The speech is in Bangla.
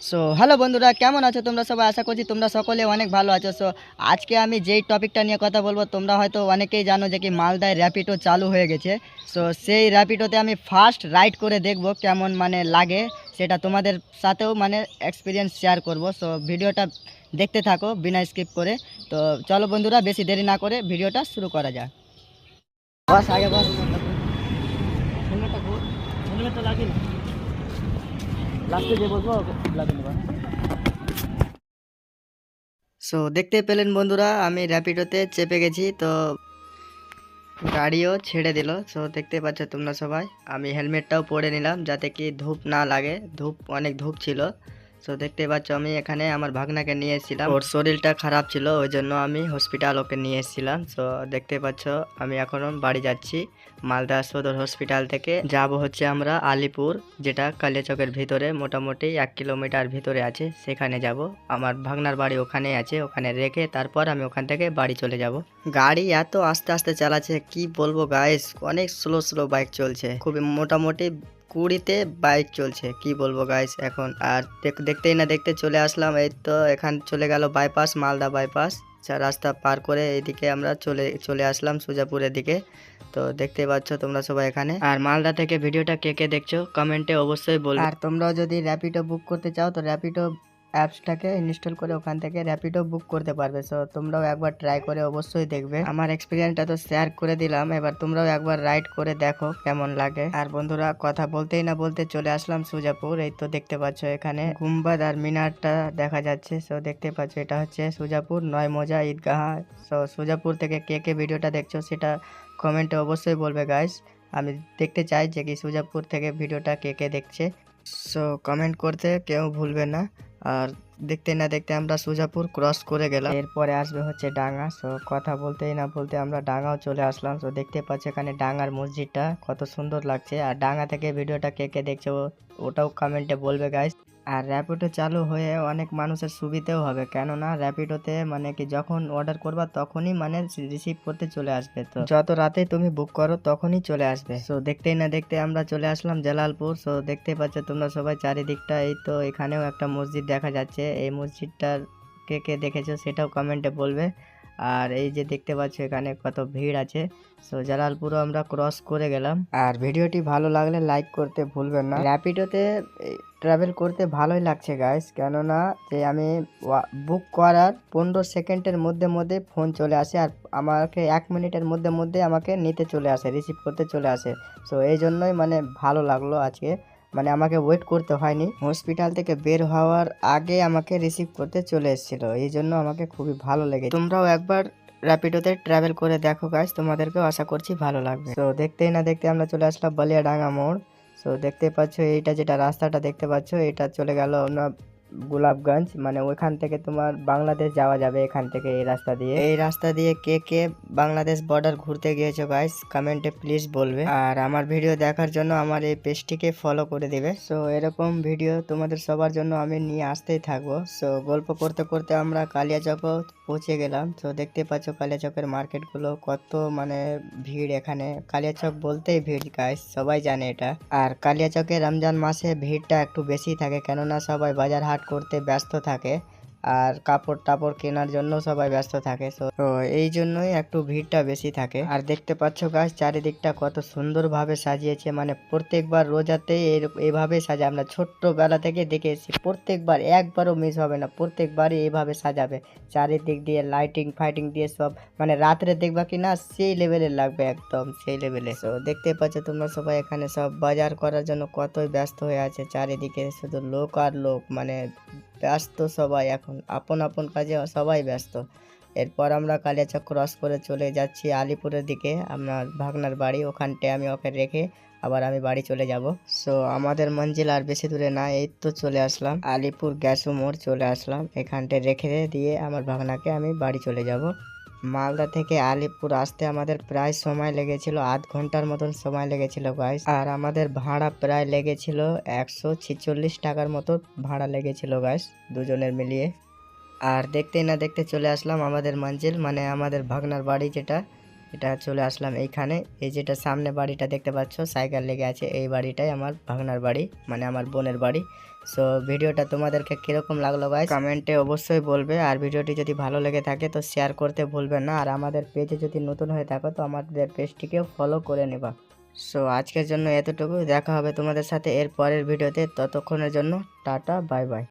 সো হ্যালো বন্ধুরা, কেমন আছো তোমরা সবাই? আশা করছি তোমরা সকলে অনেক ভালো আছো। সো আজকে আমি যেই টপিকটা নিয়ে কথা বলবো, তোমরা হয়তো অনেকেই জানো যে কি মালদায় র্যাপিডো চালু হয়ে গেছে। সো সেই র্যাপিডোতে আমি ফার্স্ট রাইড করে দেখব কেমন মানে লাগে, সেটা তোমাদের সাথেও মানে এক্সপিরিয়েন্স শেয়ার করব। সো ভিডিওটা দেখতে থাকো বিনা স্কিপ করে। তো চলো বন্ধুরা, বেশি দেরি না করে ভিডিওটা শুরু করা যাক। বস আগে বস। লাস্টে যে বলবো লাগিয়ে নেবা। সো দেখতে পেলেন বন্ধুরা, আমি র্যাপিডোতে চেপে গেছি। তো গাড়িও ছেড়ে দিল। সো দেখতে পাচ্ছ তোমরা সবাই, আমি হেলমেটটাও পরে নিলাম যাতে কি ধূপ না লাগে, অনেক ধূপ ছিল। সো দেখতে পাচ্ছ আমি এখানে আমার ভাগনাকে নিয়ে এসেছিলাম, ওর শরীরটা খারাপ ছিল, ওই জন্য আমি হসপিটাল ওকে নিয়ে এসেছিলাম। সো দেখতে পাচ্ছ আমি এখন বাড়ি যাচ্ছি। মালদা সদর হসপিটাল থেকে যাব হচ্ছে আমরা আলিপুর, যেটা কালিয়াচকের ভিতরে, মোটামুটি 1 কিলোমিটার ভিতরে আছে, সেখানে যাব। আমার ভাগনার বাড়ি ওখানেই আছে, ওখানে রেখে তারপর আমি ওখান থেকে বাড়ি চলে যাব। গাড়ি এত আস্তে আস্তে চালাচ্ছে কি বলবো গাইস, অনেক স্লো স্লো বাইক চলছে, খুবই মোটামুটি 20-তে বাইক চলছে, কি বলবো গাইস এখন। আর দেখতেই না দেখতে চলে আসলাম, এই তো এখান চলে গেল বাইপাস, মালদা বাইপাস রাস্তা পার করে এইদিকে আমরা চলে চলে আসলাম সুজাপুরের দিকে। তো দেখতে পাচ্ছ তোমরা সবাই এখানে। আর মালদা থেকে ভিডিওটা কে কে দেখছো কমেন্টে অবশ্যই বলবে। আর তোমরাও যদি র্যাপিডো বুক করতে চাও তো র্যাপিডো অ্যাপসটাকে ইনস্টল করে ওখান থেকে র্যাপিডো বুক করতে পারবে। সো তোমরাও একবার ট্রাই করে অবশ্যই দেখবে। আমার এক্সপিরিয়েন্সটা তো শেয়ার করে দিলাম, এবার তোমরাও একবার রাইড করে দেখো কেমন লাগে। আর বন্ধুরা, কথা বলতেই না বলতে চলে আসলাম সুজাপুর। এই তো দেখতে পাচ্ছ এখানে গুম্বাদ আর মিনারটা দেখা যাচ্ছে। সো দেখতে পাচ্ছ এটা হচ্ছে সুজাপুর 9 মৌজা ঈদগাহ। সো সুজাপুর থেকে কে কে ভিডিওটা দেখছো সেটা কমেন্টে অবশ্যই বলবে গাইস। আমি দেখতে চাই যে কি সুজাপুর থেকে ভিডিওটা কে কে দেখছে। সো কমেন্ট করতে কেউ ভুলবে না। আর দেখতে না দেখতে আমরা সুজাপুর ক্রস করে গেলাম, এরপরে আসবে হচ্ছে ডাঙ্গা। সো কথা বলতেই না বলতে আমরা ডাঙ্গাও চলে আসলাম। সো দেখতে পাচ্ছ এখানে ডাঙ্গার মসজিদটা কত সুন্দর লাগছে। আর ডাঙ্গা থেকে ভিডিওটা কে কে দেখছে ওটাও কমেন্টে বলবে গাইস। আর র্যাপিডো চালু হয়ে অনেক মানুষের সুবিধেও হবে, কেননা র্যাপিডোতে মানে কি যখন অর্ডার করবা তখনই মানে রিসিভ করতে চলে আসবে। তো যত রাতে তুমি বুক করো তখনই চলে আসবে। সো দেখতেই না দেখতে আমরা চলে আসলাম জালালপুর। সো দেখতে পাচ্ছ তোমরা সবাই চারিদিকটা, এই তো এখানেও একটা মসজিদ দেখা যাচ্ছে। এই মসজিদটার কে কে দেখেছো সেটাও কমেন্টে বলবে। আর এই যে দেখতে পাচ্ছ এখানে কত ভিড় আছে। সো জালালপুরও আমরা ক্রস করে গেলাম। আর ভিডিওটি ভালো লাগলে লাইক করতে ভুলবেন না। র্যাপিডোতে ট্রাভেল করতে ভালোই লাগছে গাইস, কেননা যে আমি বুক করার 15 সেকেন্ডের মধ্যে মধ্যে ফোন চলে আসে, আর আমাকে 1 মিনিটের মধ্যে মধ্যে আমাকে নিতে চলে আসে, রিসিভ করতে চলে আসে। সো এই জন্যই মানে ভালো লাগলো আজকে, মানে আমাকে ওয়েট করতে হয়নি, হসপিটাল থেকে বের হওয়ার আগে আমাকে রিসিভ করতে চলে এসেছিল, এই জন্য আমাকে খুবই ভালো লেগেছে। তোমরাও একবার র্যাপিডোতে ট্রাভেল করে দেখো গাইস, তোমাদেরকেও আশা করছি ভালো লাগবে। তো দেখতেই না দেখতে আমরা চলে আসলাম বালিয়াডাঙ্গা মোড়। সো দেখতে পাচ্ছ এইটা যেটা রাস্তাটা দেখতে পাচ্ছ, এটা চলে গেল না গোলাপগঞ্জ, মানে ওইখান থেকে তোমার বাংলাদেশ যাওয়া যাবে এখান থেকে। এই রাস্তা দিয়ে কে কে বাংলাদেশ বর্ডার ঘুরতে গিয়েছো গাইস কমেন্টে প্লিজ বলবে। আর আমার ভিডিও দেখার জন্য আমার এই পেজটিকে ফলো করে দিবে। সো এরকম ভিডিও তোমাদের সবার জন্য আমি নিয়ে আসতেই থাকবো। সো গল্প করতে করতে আমরা কালিয়াচকও পৌঁছে গেলাম। তো দেখতে পাচ্ছ কালিয়াচকের মার্কেট গুলো কত মানে ভিড়, এখানে কালিয়াচক বলতেই ভিড় গাইস, সবাই জানে এটা। আর কালিয়াচকে রমজান মাসে ভিড়টা একটু বেশি থাকে, কেননা সবাই বাজার হাট করতে ব্যস্ত থাকে, আর কাপড় টাপড় কেনার জন্য সবাই ব্যস্ত থাকে। তো এই জন্যই একটু ভিড়টা বেশি থাকে। আর দেখতে পাচ্ছ গাছ চারিদিকটা কত সুন্দরভাবে সাজিয়েছে, মানে প্রত্যেকবার রোজাতেই এইভাবে সাজে, আমরা ছোট্টবেলা থেকে দেখে এসেছি, প্রত্যেকবার একবারও মিস হবে না, প্রত্যেকবারই এইভাবে সাজাবে, চারিদিক দিয়ে লাইটিং ফাইটিং দিয়ে সব, মানে রাত্রে দেখবা কি না সেই লেভেলের লাগবে, একদম সেই লেভেলে। তো দেখতে পাচ্ছ তোমরা সবাই এখানে সব বাজার করার জন্য কতই ব্যস্ত হয়ে আছে, চারিদিকে শুধু লোক আর লোক, মানে ব্যস্ত সবাই, এখন আপন আপন কাজে সবাই ব্যস্ত। এরপর আমরা কালিয়াচক ক্রস করে চলে যাচ্ছি আলিপুরের দিকে, আমার ভাগনার বাড়ি, ওখানটায় আমি ওকে রেখে আবার আমি বাড়ি চলে যাব। সো আমাদের মঞ্জিল আর বেশি দূরে না, এই তো চলে আসলাম আলিপুর গ্যাসো মোড় চলে আসলাম, এখানটায় রেখে দিয়ে আমার ভাগনাকে আমি বাড়ি চলে যাব। মালদা থেকে আলিপুর আসতে আমাদের প্রায় সময় লেগেছিল, আধ ঘন্টার মতন সময় লেগেছিল গাইস। আর আমাদের ভাড়া প্রায় লেগেছিল 146 টাকার মতো ভাড়া লেগেছিল গাইস, দুজনের মিলিয়ে। আর দেখতেই না দেখতে চলে আসলাম আমাদের মঞ্জিল, মানে আমাদের ভাগনার বাড়ি যেটা। এটা চলে আসলাম এইখানে। এই যেটা সামনে বাড়িটা দেখতে পাচ্ছ সাইকেল লেগে আছে, এই বাড়িটাই আমার ভাগনার বাড়ি, মানে আমার বোনের বাড়ি। সো ভিডিওটা তোমাদেরকে কীরকম লাগলো গাইস কমেন্টে অবশ্যই বলবে। আর ভিডিওটি যদি ভালো লেগে থাকে তো শেয়ার করতে ভুলবেন না। আর আমাদের পেজে যদি নতুন হয়ে থাকো তো আমাদের পেজটিকেও ফলো করে নেবা। সো আজকের জন্য এতটুকু, দেখা হবে তোমাদের সাথে এর পরের ভিডিওতে। ততক্ষণের জন্য টাটা, বাই বাই।